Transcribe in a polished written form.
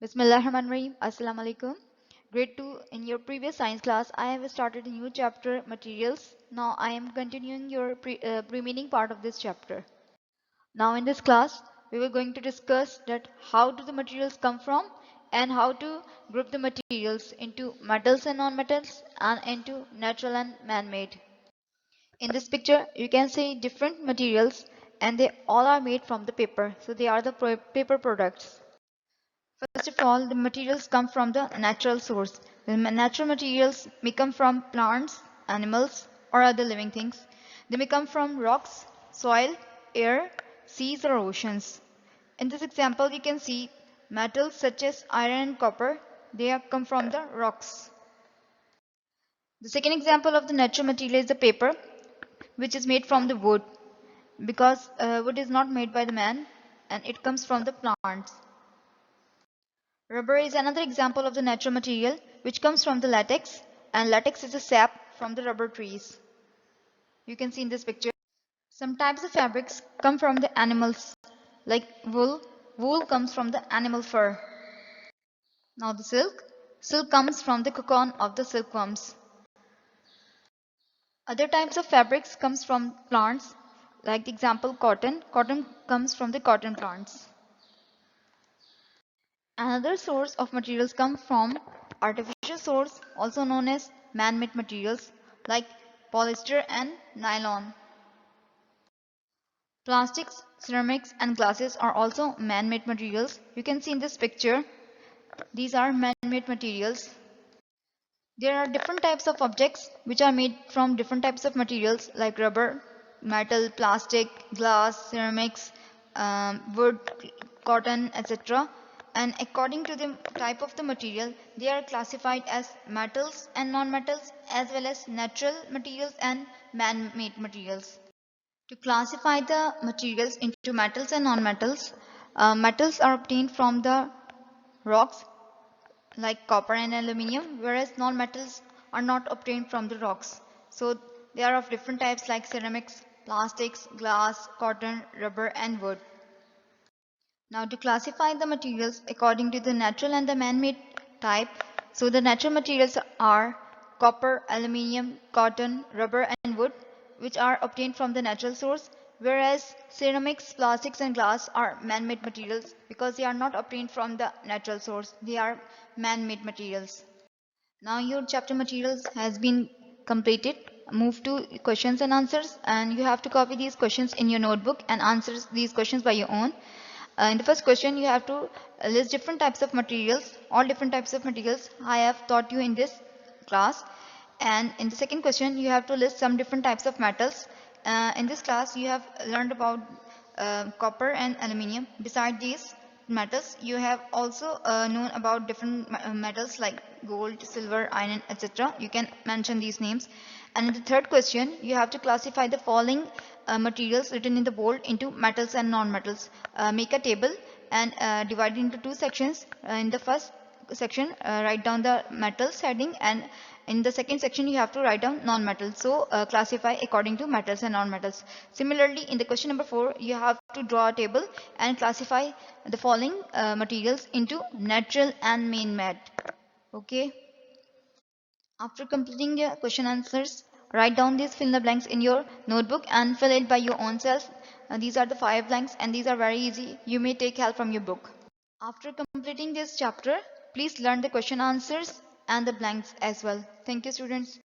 Bismillahirrahmanirrahim. Assalamu alaikum. Grade 2. In your previous science class, I have started a new chapter, materials. Now I am continuing your remaining part of this chapter. Now in this class, we were going to discuss that how do the materials come from and how to group the materials into metals and non-metals and into natural and man-made. In this picture, you can see different materials and they all are made from the paper. So they are the paper products. First of all, the materials come from the natural source. The natural materials may come from plants, animals, or other living things. They may come from rocks, soil, air, seas, or oceans. In this example, you can see metals such as iron and copper. They have come from the rocks. The second example of the natural material is the paper, which is made from the wood, because wood is not made by the man and it comes from the plants. Rubber is another example of the natural material which comes from the latex, and latex is a sap from the rubber trees. You can see in this picture. Some types of fabrics come from the animals like wool. Wool comes from the animal fur. Now the silk. Silk comes from the cocoon of the silkworms. Other types of fabrics comes from plants like the example cotton. Cotton comes from the cotton plants. Another source of materials come from artificial source, also known as man-made materials like polyester and nylon. Plastics, ceramics and glasses are also man-made materials. You can see in this picture, these are man-made materials. There are different types of objects which are made from different types of materials like rubber, metal, plastic, glass, ceramics, wood, cotton, etc. And according to the type of the material, they are classified as metals and non-metals as well as natural materials and man-made materials. To classify the materials into metals and non-metals, metals are obtained from the rocks like copper and aluminium, whereas non-metals are not obtained from the rocks. So they are of different types like ceramics, plastics, glass, cotton, rubber and wood. Now to classify the materials according to the natural and the man-made type, so the natural materials are copper, aluminium, cotton, rubber and wood, which are obtained from the natural source, whereas ceramics, plastics and glass are man-made materials because they are not obtained from the natural source. They are man-made materials. Now your chapter materials has been completed. Move to questions and answers, and you have to copy these questions in your notebook and answer these questions by your own. In the first question, you have to list different types of materials, all different types of materials I have taught you in this class. And in the second question, you have to list some different types of metals. In this class, you have learned about copper and aluminium. Beside these metals, you have also known about different metals like gold, silver, iron, etc. You can mention these names. And in the third question, you have to classify the following materials written in the bold into metals and non-metals. Make a table and divide it into two sections. In the first section, write down the metals heading, and in the second section you have to write down non-metals. So classify according to metals and non-metals. Similarly, in the question number 4, you have to draw a table and classify the following materials into natural and man-made. Okay. After completing the question answers, write down these fill in the blanks in your notebook and fill it by your own self. These are the 5 blanks and these are very easy. You may take help from your book. After completing this chapter, please learn the question answers and the blanks as well. Thank you, students.